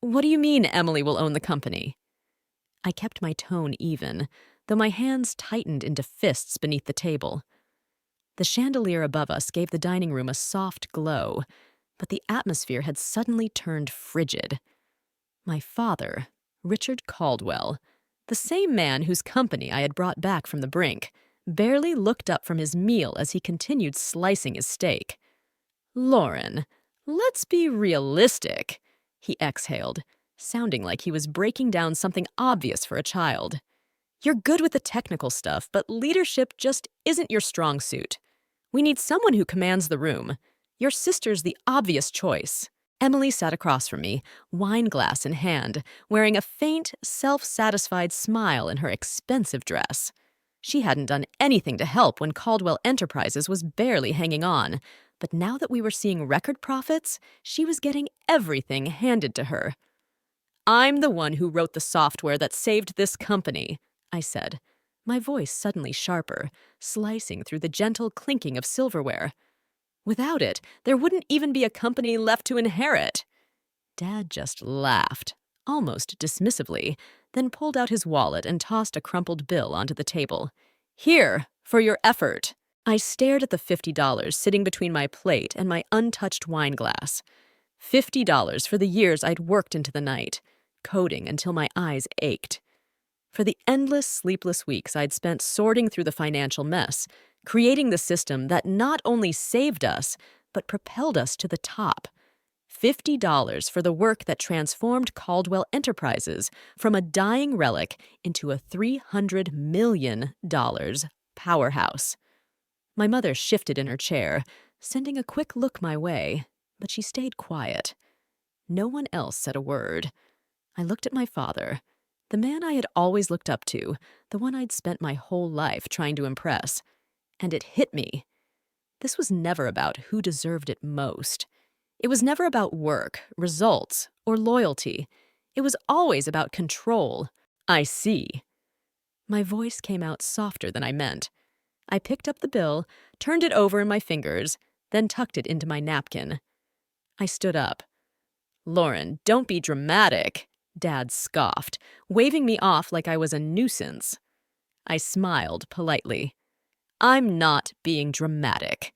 What do you mean Emily will own the company? I kept my tone even, though my hands tightened into fists beneath the table. The chandelier above us gave the dining room a soft glow, but the atmosphere had suddenly turned frigid. My father, Richard Caldwell, the same man whose company I had brought back from the brink, barely looked up from his meal as he continued slicing his steak. "Lauren, let's be realistic," he exhaled, sounding like he was breaking down something obvious for a child. "You're good with the technical stuff, but leadership just isn't your strong suit. We need someone who commands the room. Your sister's the obvious choice." Emily sat across from me, wine glass in hand, wearing a faint, self-satisfied smile in her expensive dress. She hadn't done anything to help when Caldwell Enterprises was barely hanging on, but now that we were seeing record profits, she was getting everything handed to her. "I'm the one who wrote the software that saved this company," I said, my voice suddenly sharper, slicing through the gentle clinking of silverware. "Without it, there wouldn't even be a company left to inherit." Dad just laughed, almost dismissively, then pulled out his wallet and tossed a crumpled bill onto the table. "Here, for your effort." I stared at the $50 sitting between my plate and my untouched wine glass. $50 for the years I'd worked into the night, coding until my eyes ached. For the endless sleepless weeks I'd spent sorting through the financial mess, creating the system that not only saved us, but propelled us to the top. $50 for the work that transformed Caldwell Enterprises from a dying relic into a $300 million powerhouse. My mother shifted in her chair, sending a quick look my way, but she stayed quiet. No one else said a word. I looked at my father, the man I had always looked up to, the one I'd spent my whole life trying to impress. And it hit me. This was never about who deserved it most. It was never about work, results, or loyalty. It was always about control. "I see." My voice came out softer than I meant. I picked up the bill, turned it over in my fingers, then tucked it into my napkin. I stood up. "Lauren, don't be dramatic," Dad scoffed, waving me off like I was a nuisance. I smiled politely. "I'm not being dramatic.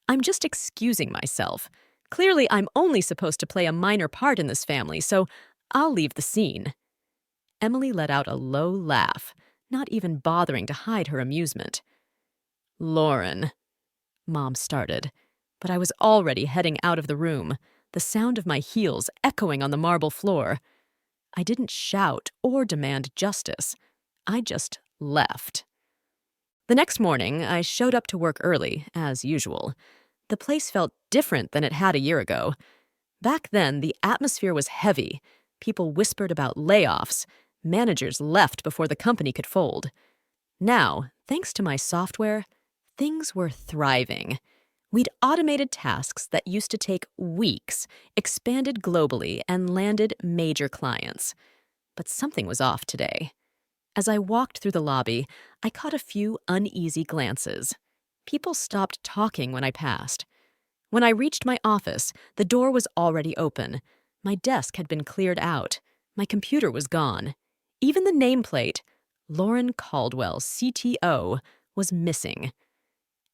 I'm just excusing myself. Clearly, I'm only supposed to play a minor part in this family, so I'll leave the scene." Emily let out a low laugh, not even bothering to hide her amusement. "Lauren," Mom started, but I was already heading out of the room, the sound of my heels echoing on the marble floor. I didn't shout or demand justice. I just left. The next morning, I showed up to work early, as usual. The place felt different than it had a year ago. Back then, the atmosphere was heavy. People whispered about layoffs. Managers left before the company could fold. Now, thanks to my software, things were thriving. We'd automated tasks that used to take weeks, expanded globally, and landed major clients. But something was off today. As I walked through the lobby, I caught a few uneasy glances. People stopped talking when I passed. When I reached my office, the door was already open. My desk had been cleared out. My computer was gone. Even the nameplate, Lauren Caldwell, CTO, was missing.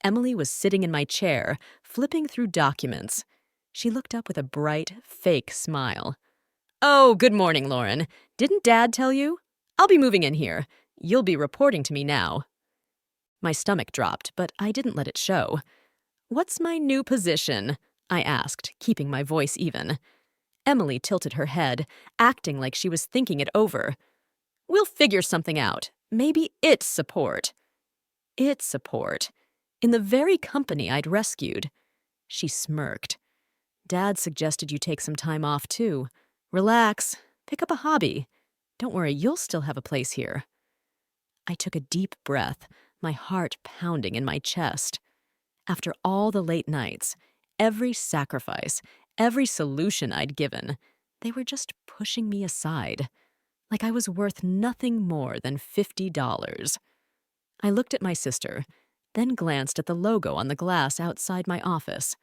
Emily was sitting in my chair, flipping through documents. She looked up with a bright, fake smile. "Oh, good morning, Lauren. Didn't Dad tell you? I'll be moving in here. You'll be reporting to me now." My stomach dropped, but I didn't let it show. "What's my new position?" I asked, keeping my voice even. Emily tilted her head, acting like she was thinking it over. "We'll figure something out. Maybe it's support." It's support. In the very company I'd rescued. She smirked. "Dad suggested you take some time off, too. Relax. Pick up a hobby. Don't worry, you'll still have a place here." I took a deep breath, my heart pounding in my chest. After all the late nights, every sacrifice, every solution I'd given, they were just pushing me aside, like I was worth nothing more than $50. I looked at my sister, then glanced at the logo on the glass outside my office.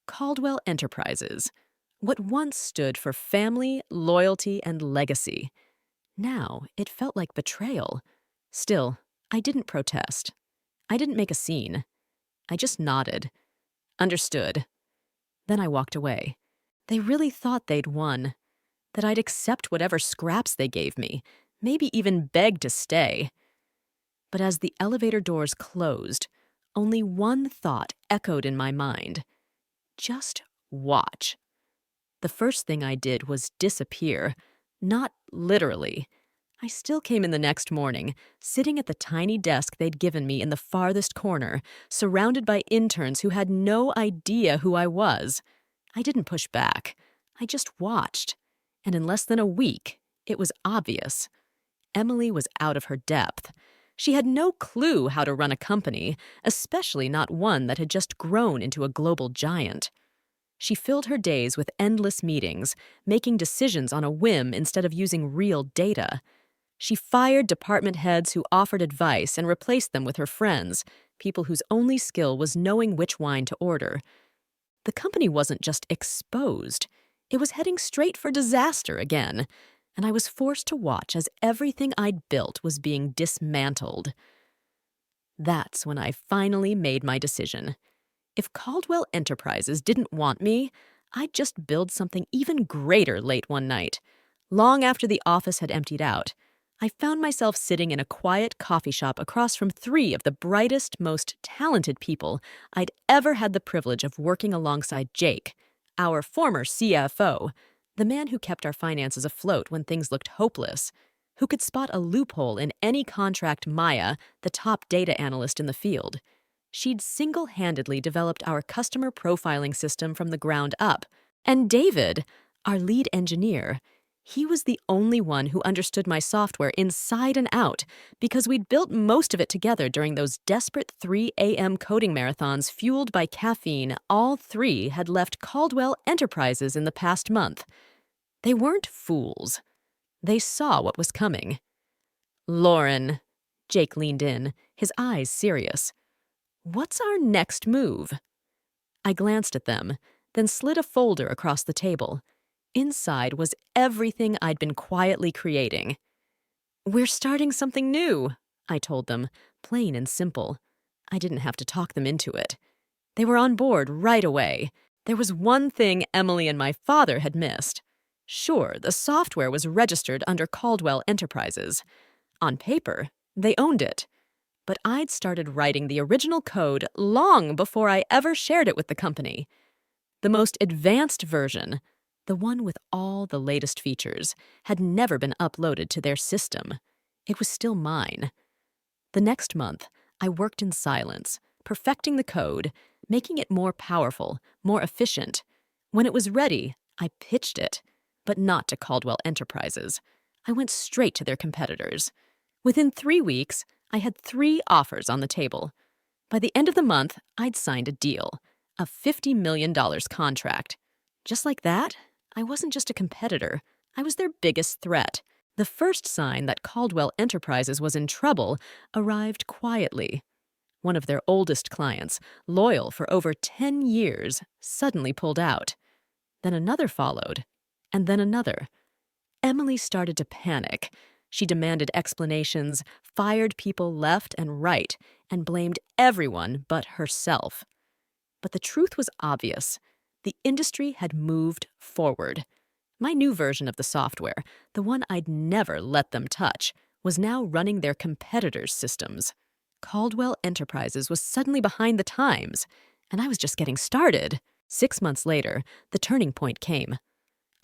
Caldwell Enterprises. What once stood for family, loyalty, and legacy. Now it felt like betrayal. Still, I didn't protest. I didn't make a scene. I just nodded. Understood. Then I walked away. They really thought they'd won. That I'd accept whatever scraps they gave me, maybe even beg to stay. But as the elevator doors closed, only one thought echoed in my mind. Just watch. The first thing I did was disappear. Not literally. I still came in the next morning, sitting at the tiny desk they'd given me in the farthest corner, surrounded by interns who had no idea who I was. I didn't push back. I just watched. And in less than a week, it was obvious. Emily was out of her depth. She had no clue how to run a company, especially not one that had just grown into a global giant. She filled her days with endless meetings, making decisions on a whim instead of using real data. She fired department heads who offered advice and replaced them with her friends, people whose only skill was knowing which wine to order. The company wasn't just exposed. It was heading straight for disaster again, and I was forced to watch as everything I'd built was being dismantled. That's when I finally made my decision. If Caldwell Enterprises didn't want me, I'd just build something even greater late one night. Long after the office had emptied out, I found myself sitting in a quiet coffee shop across from three of the brightest, most talented people I'd ever had the privilege of working alongside Jake, our former CFO, the man who kept our finances afloat when things looked hopeless, who could spot a loophole in any contract Maya, the top data analyst in the field. She'd single-handedly developed our customer profiling system from the ground up. And David, our lead engineer, he was the only one who understood my software inside and out because we'd built most of it together during those desperate 3 a.m. coding marathons fueled by caffeine. All three had left Caldwell Enterprises in the past month. They weren't fools. They saw what was coming. "Lauren," Jake leaned in, his eyes serious. "What's our next move?" I glanced at them, then slid a folder across the table. Inside was everything I'd been quietly creating. "We're starting something new," I told them, plain and simple. I didn't have to talk them into it. They were on board right away. There was one thing Emily and my father had missed. Sure, the software was registered under Caldwell Enterprises. On paper, they owned it. But I'd started writing the original code long before I ever shared it with the company. The most advanced version, the one with all the latest features, had never been uploaded to their system. It was still mine. The next month, I worked in silence, perfecting the code, making it more powerful, more efficient. When it was ready, I pitched it, but not to Caldwell Enterprises. I went straight to their competitors. Within 3 weeks, I had 3 offers on the table. By the end of the month, I'd signed a deal, a $50 million contract. Just like that, I wasn't just a competitor. I was their biggest threat. The first sign that Caldwell Enterprises was in trouble arrived quietly. One of their oldest clients, loyal for over 10 years, suddenly pulled out. Then another followed, and then another. Emily started to panic. She demanded explanations, fired people left and right, and blamed everyone but herself. But the truth was obvious. The industry had moved forward. My new version of the software, the one I'd never let them touch, was now running their competitors' systems. Caldwell Enterprises was suddenly behind the times, and I was just getting started. 6 months later, the turning point came.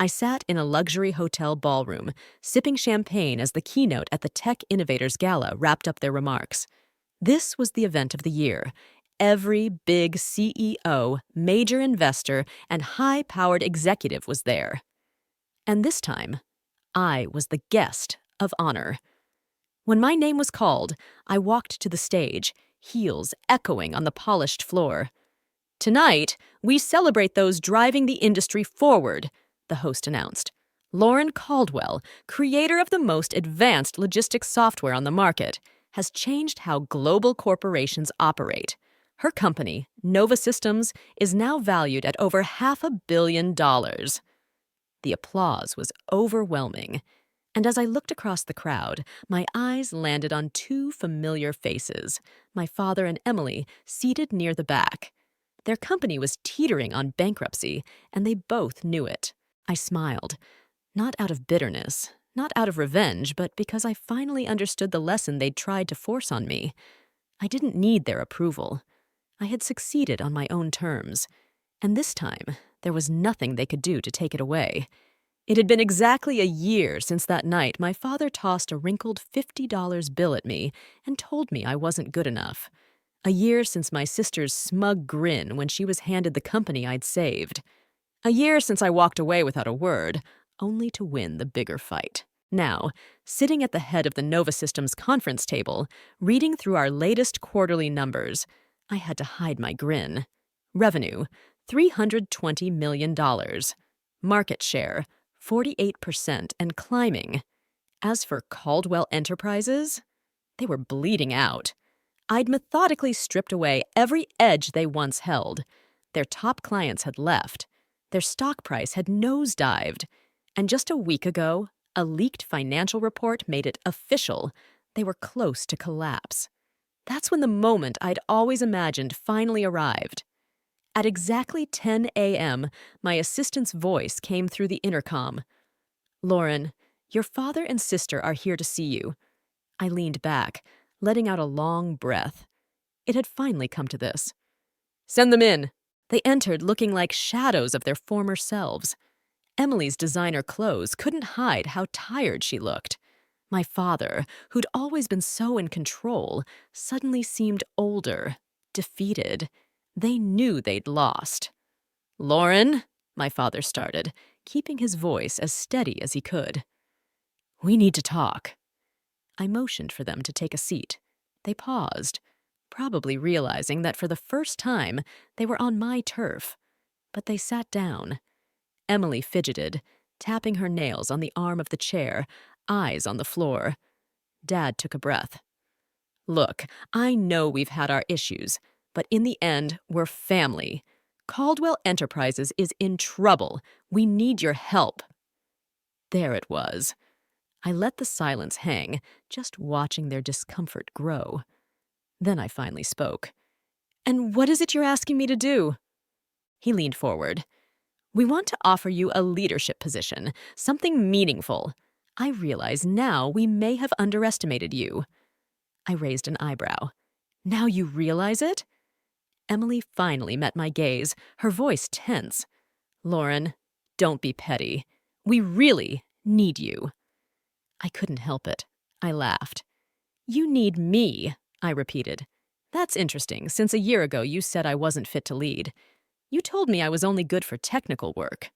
I sat in a luxury hotel ballroom, sipping champagne as the keynote at the Tech Innovators Gala wrapped up their remarks. This was the event of the year. Every big CEO, major investor, and high-powered executive was there. And this time, I was the guest of honor. When my name was called, I walked to the stage, heels echoing on the polished floor. "Tonight, we celebrate those driving the industry forward," the host announced. "Lauren Caldwell, creator of the most advanced logistics software on the market, has changed how global corporations operate. Her company, Nova Systems, is now valued at over $500 million. The applause was overwhelming, and as I looked across the crowd, my eyes landed on two familiar faces, my father and Emily, seated near the back. Their company was teetering on bankruptcy, and they both knew it. I smiled, not out of bitterness, not out of revenge, but because I finally understood the lesson they'd tried to force on me. I didn't need their approval. I had succeeded on my own terms, and this time there was nothing they could do to take it away. It had been exactly a year since that night my father tossed a wrinkled $50 bill at me and told me I wasn't good enough. A year since my sister's smug grin when she was handed the company I'd saved. A year since I walked away without a word, only to win the bigger fight. Now, sitting at the head of the Nova Systems conference table, reading through our latest quarterly numbers, I had to hide my grin. Revenue, $320 million. Market share, 48% and climbing. As for Caldwell Enterprises, they were bleeding out. I'd methodically stripped away every edge they once held. Their top clients had left. Their stock price had nosedived. And just a week ago, a leaked financial report made it official. They were close to collapse. That's when the moment I'd always imagined finally arrived. At exactly 10 a.m., my assistant's voice came through the intercom. "Lauren, your father and sister are here to see you." I leaned back, letting out a long breath. It had finally come to this. "Send them in." They entered looking like shadows of their former selves. Emily's designer clothes couldn't hide how tired she looked. My father, who'd always been so in control, suddenly seemed older, defeated. They knew they'd lost. "Lauren," my father started, keeping his voice as steady as he could. "We need to talk." I motioned for them to take a seat. They paused, probably realizing that for the first time they were on my turf. But they sat down. Emily fidgeted, tapping her nails on the arm of the chair, eyes on the floor. Dad took a breath. "Look, I know we've had our issues, but in the end, we're family. Caldwell Enterprises is in trouble. We need your help." There it was. I let the silence hang, just watching their discomfort grow. Then I finally spoke. "And what is it you're asking me to do?" He leaned forward. "We want to offer you a leadership position, something meaningful. I realize now we may have underestimated you." I raised an eyebrow. "Now you realize it?" Emily finally met my gaze, her voice tense. "Lauren, don't be petty. We really need you." I couldn't help it. I laughed. "You need me," I repeated. "That's interesting, since a year ago you said I wasn't fit to lead. You told me I was only good for technical work."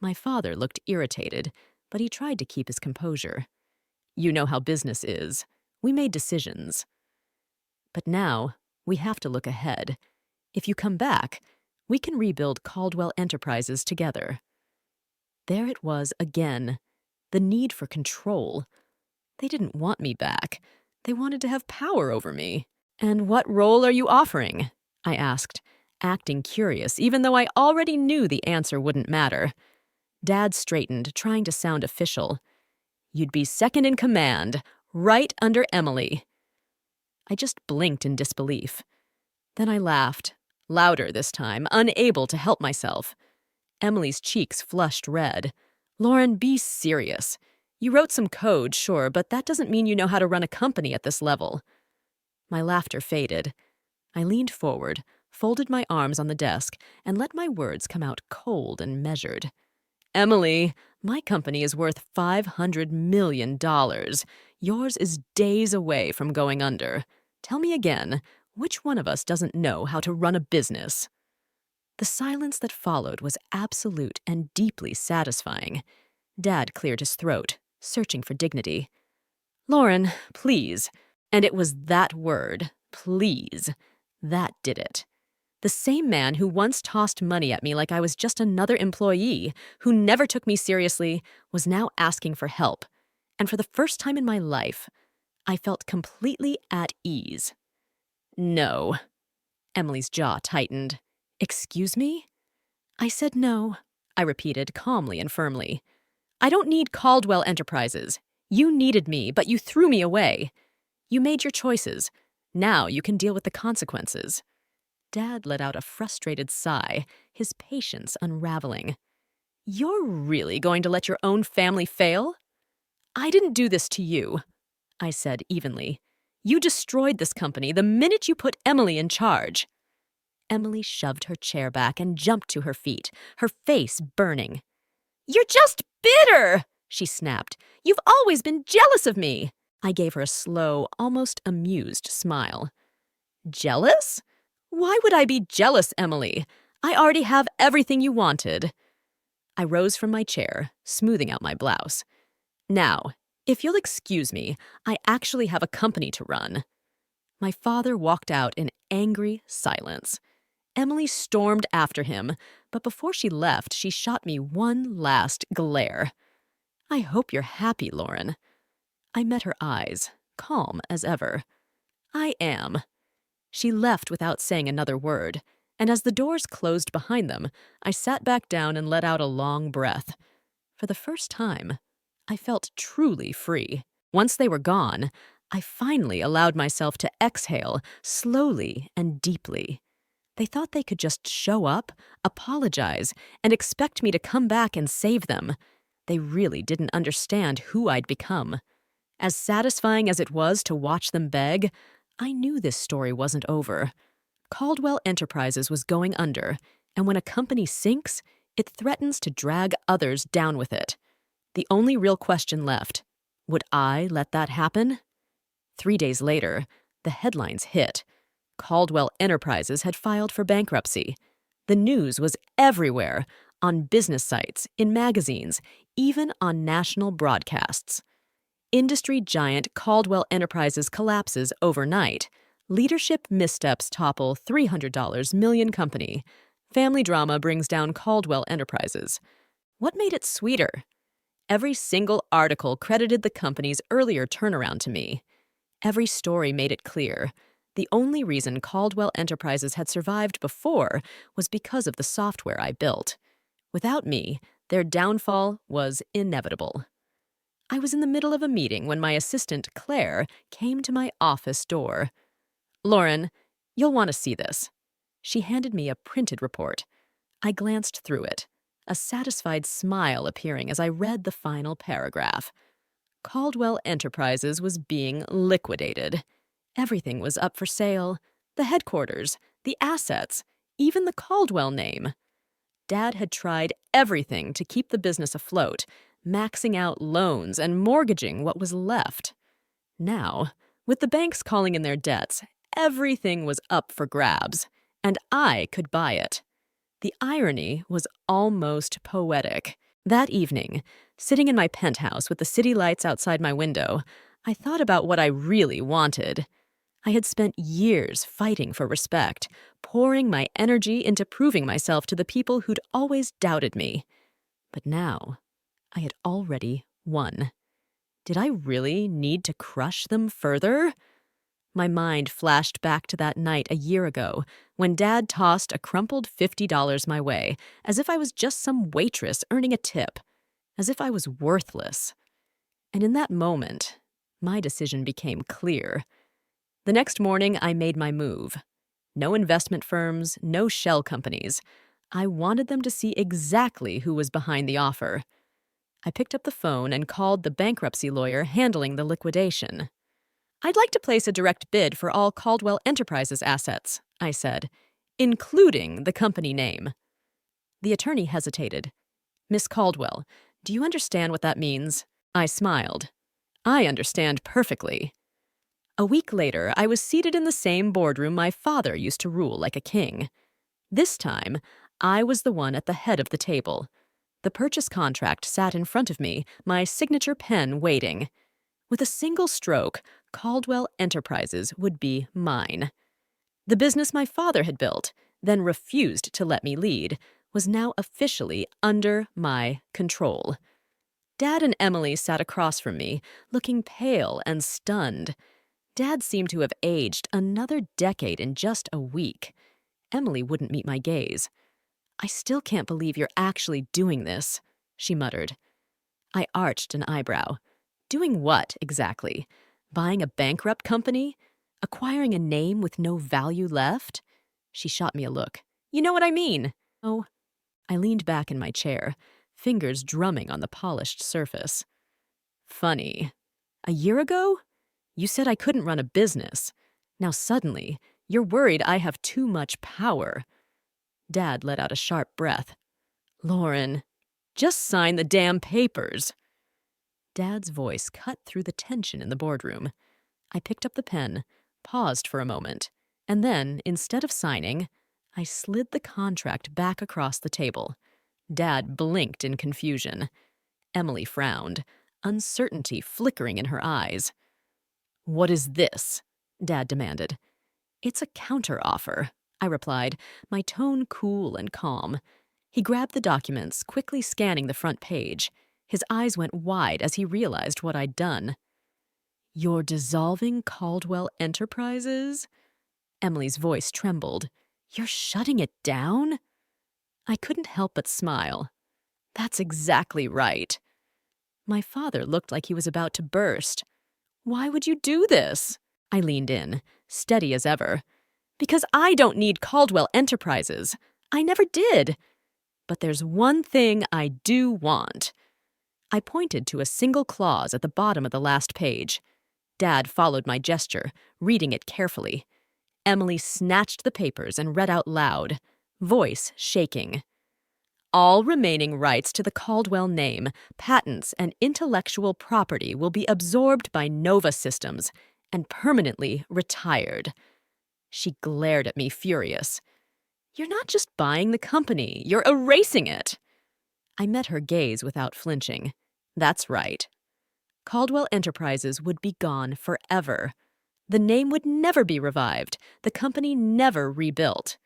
My father looked irritated, but he tried to keep his composure. "You know how business is. We made decisions. But now, we have to look ahead. If you come back, we can rebuild Caldwell Enterprises together." There it was again, the need for control. They didn't want me back. They wanted to have power over me. "And what role are you offering?" I asked, acting curious, even though I already knew the answer wouldn't matter. Dad straightened, trying to sound official. "You'd be second in command, right under Emily." I just blinked in disbelief. Then I laughed, louder this time, unable to help myself. Emily's cheeks flushed red. "Lauren, be serious. You wrote some code, sure, but that doesn't mean you know how to run a company at this level." My laughter faded. I leaned forward, folded my arms on the desk, and let my words come out cold and measured. "Emily, my company is worth $500 million. Yours is days away from going under. Tell me again, which one of us doesn't know how to run a business?" The silence that followed was absolute and deeply satisfying. Dad cleared his throat, searching for dignity. "Lauren, please." And it was that word, please, that did it. The same man who once tossed money at me like I was just another employee, who never took me seriously, was now asking for help. And for the first time in my life, I felt completely at ease. "No." Emily's jaw tightened. "Excuse me?" I said no. I repeated calmly and firmly. I don't need Caldwell Enterprises. You needed me, but you threw me away. You made your choices. Now you can deal with the consequences. Dad let out a frustrated sigh, his patience unraveling. You're really going to let your own family fail? I didn't do this to you, I said evenly. You destroyed this company the minute you put Emily in charge. Emily shoved her chair back and jumped to her feet, her face burning. You're just bitter, she snapped. You've always been jealous of me. I gave her a slow, almost amused smile. Jealous? Why would I be jealous, Emily? I already have everything you wanted. I rose from my chair, smoothing out my blouse. Now, if you'll excuse me, I actually have a company to run. My father walked out in angry silence. Emily stormed after him, but before she left, she shot me one last glare. I hope you're happy, Lauren. I met her eyes, calm as ever. I am. She left without saying another word, and as the doors closed behind them, I sat back down and let out a long breath. For the first time, I felt truly free. Once they were gone, I finally allowed myself to exhale slowly and deeply. They thought they could just show up, apologize, and expect me to come back and save them. They really didn't understand who I'd become. As satisfying as it was to watch them beg, I knew this story wasn't over. Caldwell Enterprises was going under, and when a company sinks, it threatens to drag others down with it. The only real question left, would I let that happen? 3 days later, the headlines hit. Caldwell Enterprises had filed for bankruptcy. The news was everywhere, on business sites, in magazines, even on national broadcasts. Industry giant Caldwell Enterprises collapses overnight. Leadership missteps topple $300 million company. Family drama brings down Caldwell Enterprises. What made it sweeter? Every single article credited the company's earlier turnaround to me. Every story made it clear. The only reason Caldwell Enterprises had survived before was because of the software I built. Without me, their downfall was inevitable. I was in the middle of a meeting when my assistant, Claire, came to my office door. Lauren, you'll want to see this. She handed me a printed report. I glanced through it, a satisfied smile appearing as I read the final paragraph. Caldwell Enterprises was being liquidated. Everything was up for sale. The headquarters, the assets, even the Caldwell name. Dad had tried everything to keep the business afloat, maxing out loans and mortgaging what was left. Now, with the banks calling in their debts, everything was up for grabs, and I could buy it. The irony was almost poetic. That evening, sitting in my penthouse with the city lights outside my window, I thought about what I really wanted. I had spent years fighting for respect, pouring my energy into proving myself to the people who'd always doubted me. But now, I had already won. Did I really need to crush them further? My mind flashed back to that night a year ago when Dad tossed a crumpled $50 my way, as if I was just some waitress earning a tip, as if I was worthless. And in that moment, my decision became clear. The next morning, I made my move. No investment firms, no shell companies. I wanted them to see exactly who was behind the offer. I picked up the phone and called the bankruptcy lawyer handling the liquidation. I'd like to place a direct bid for all Caldwell Enterprises assets, I said, including the company name. The attorney hesitated. Miss Caldwell, do you understand what that means? I smiled. I understand perfectly. A week later, I was seated in the same boardroom my father used to rule like a king. This time, I was the one at the head of the table. The purchase contract sat in front of me, my signature pen waiting. With a single stroke, Caldwell Enterprises would be mine. The business my father had built, then refused to let me lead, was now officially under my control. Dad and Emily sat across from me, looking pale and stunned. Dad seemed to have aged another decade in just a week. Emily wouldn't meet my gaze. I still can't believe you're actually doing this, she muttered. I arched an eyebrow. Doing what, exactly? Buying a bankrupt company? Acquiring a name with no value left? She shot me a look. You know what I mean. Oh. I leaned back in my chair, fingers drumming on the polished surface. Funny. A year ago? You said I couldn't run a business. Now suddenly, you're worried I have too much power. Dad let out a sharp breath. Lauren, just sign the damn papers. Dad's voice cut through the tension in the boardroom. I picked up the pen, paused for a moment, and then, instead of signing, I slid the contract back across the table. Dad blinked in confusion. Emily frowned, uncertainty flickering in her eyes. What is this? Dad demanded. It's a counteroffer, I replied, my tone cool and calm. He grabbed the documents, quickly scanning the front page. His eyes went wide as he realized what I'd done. You're dissolving Caldwell Enterprises? Emily's voice trembled. You're shutting it down? I couldn't help but smile. That's exactly right. My father looked like he was about to burst. Why would you do this? I leaned in, steady as ever. Because I don't need Caldwell Enterprises. I never did. But there's one thing I do want. I pointed to a single clause at the bottom of the last page. Dad followed my gesture, reading it carefully. Emily snatched the papers and read out loud, voice shaking. All remaining rights to the Caldwell name, patents, and intellectual property will be absorbed by Nova Systems and permanently retired. She glared at me, furious. You're not just buying the company, you're erasing it. I met her gaze without flinching. That's right. Caldwell Enterprises would be gone forever. The name would never be revived, the company never rebuilt.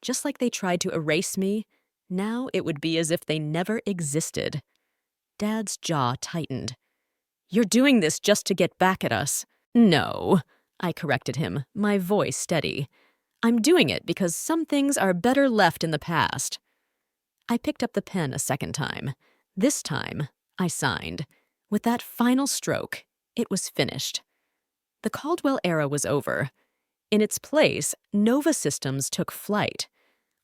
Just like they tried to erase me, now it would be as if they never existed. Dad's jaw tightened. You're doing this just to get back at us. No, I corrected him, my voice steady. I'm doing it because some things are better left in the past. I picked up the pen a second time. This time, I signed. With that final stroke, it was finished. The Caldwell era was over. In its place, Nova Systems took flight.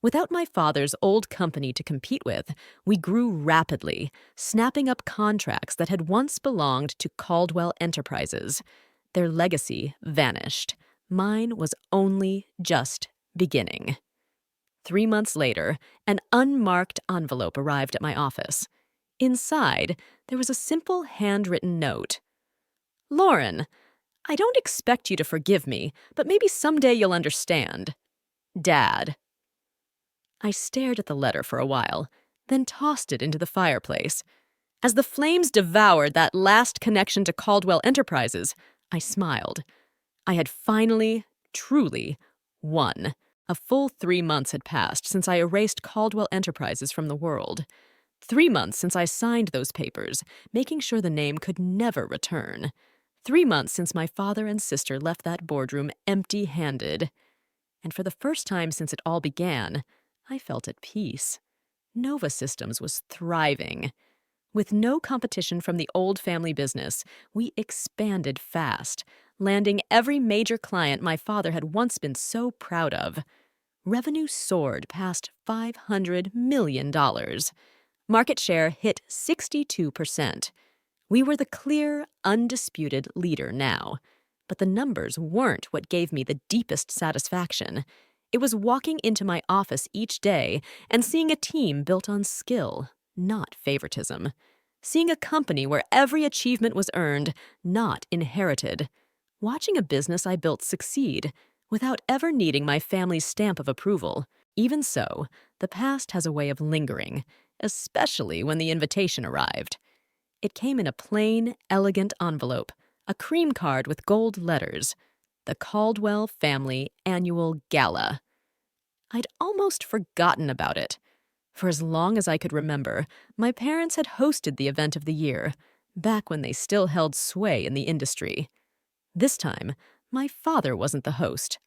Without my father's old company to compete with, we grew rapidly, snapping up contracts that had once belonged to Caldwell Enterprises. Their legacy vanished. Mine was only just beginning. 3 months later, an unmarked envelope arrived at my office. Inside, there was a simple handwritten note. Lauren, I don't expect you to forgive me, but maybe someday you'll understand. Dad. I stared at the letter for a while, then tossed it into the fireplace. As the flames devoured that last connection to Caldwell Enterprises, I smiled. I had finally, truly, won. A full 3 months had passed since I erased Caldwell Enterprises from the world. 3 months since I signed those papers, making sure the name could never return. 3 months since my father and sister left that boardroom empty-handed. And for the first time since it all began, I felt at peace. Nova Systems was thriving. With no competition from the old family business, we expanded fast, landing every major client my father had once been so proud of. Revenue soared past $500 million. Market share hit 62%. We were the clear, undisputed leader now. But the numbers weren't what gave me the deepest satisfaction. It was walking into my office each day and seeing a team built on skill, not favoritism. Seeing a company where every achievement was earned, not inherited. Watching a business I built succeed without ever needing my family's stamp of approval. Even so, the past has a way of lingering, especially when the invitation arrived. It came in a plain, elegant envelope, a cream card with gold letters, the Caldwell Family Annual Gala. I'd almost forgotten about it. For as long as I could remember, my parents had hosted the event of the year, back when they still held sway in the industry. This time, my father wasn't the host.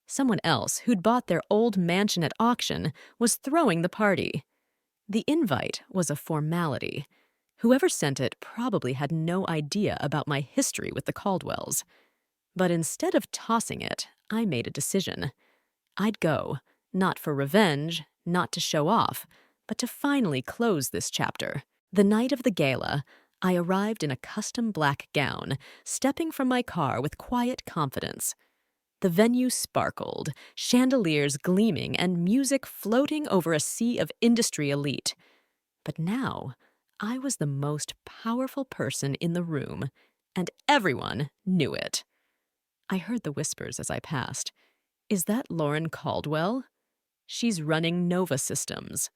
Someone else, who'd bought their old mansion at auction, was throwing the party. The invite was a formality. Whoever sent it probably had no idea about my history with the Caldwells. But instead of tossing it, I made a decision. I'd go, not for revenge, not to show off, but to finally close this chapter. The night of the gala, I arrived in a custom black gown, stepping from my car with quiet confidence. The venue sparkled, chandeliers gleaming and music floating over a sea of industry elite. But now, I was the most powerful person in the room, and everyone knew it. I heard the whispers as I passed. Is that Lauren Caldwell? She's running Nova Systems.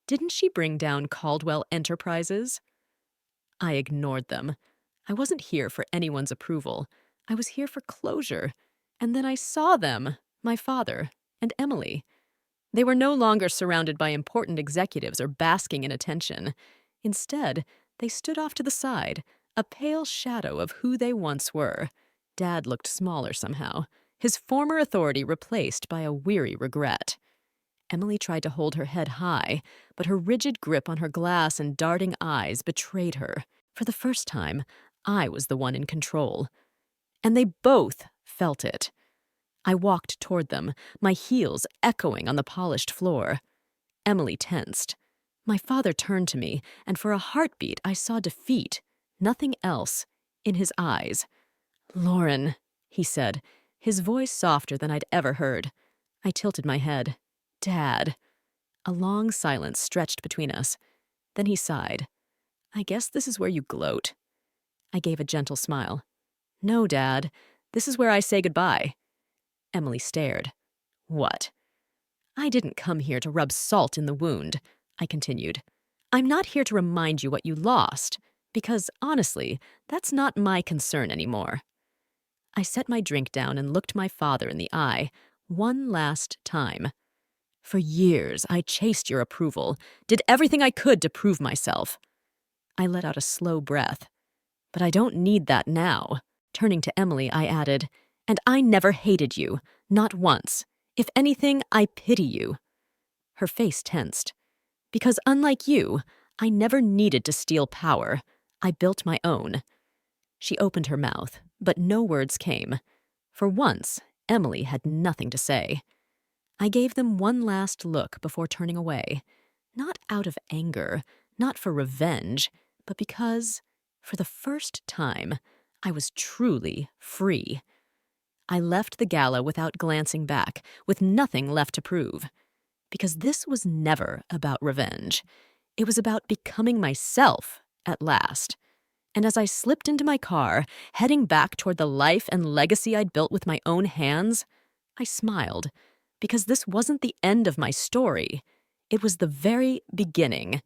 Didn't she bring down Caldwell Enterprises? I ignored them. I wasn't here for anyone's approval. I was here for closure. And then I saw them, my father and Emily. They were no longer surrounded by important executives or basking in attention. Instead, they stood off to the side, a pale shadow of who they once were. Dad looked smaller somehow, his former authority replaced by a weary regret. Emily tried to hold her head high, but her rigid grip on her glass and darting eyes betrayed her. For the first time, I was the one in control. And they both felt it. I walked toward them, my heels echoing on the polished floor. Emily tensed. My father turned to me, and for a heartbeat I saw defeat, nothing else, in his eyes. "Lauren," he said, his voice softer than I'd ever heard. I tilted my head. "Dad." A long silence stretched between us. Then he sighed. "I guess this is where you gloat." I gave a gentle smile. "No, Dad. This is where I say goodbye." Emily stared. "What?" "I didn't come here to rub salt in the wound," I continued. "I'm not here to remind you what you lost, because, honestly, that's not my concern anymore." I set my drink down and looked my father in the eye, one last time. "For years, I chased your approval, did everything I could to prove myself." I let out a slow breath. "But I don't need that now." Turning to Emily, I added, "And I never hated you, not once. If anything, I pity you." Her face tensed. "Because unlike you, I never needed to steal power. I built my own." She opened her mouth, but no words came. For once, Emily had nothing to say. I gave them one last look before turning away. Not out of anger, not for revenge, but because, for the first time, I was truly free. I left the gala without glancing back, with nothing left to prove. Because this was never about revenge. It was about becoming myself at last. And as I slipped into my car, heading back toward the life and legacy I'd built with my own hands, I smiled, because this wasn't the end of my story. It was the very beginning.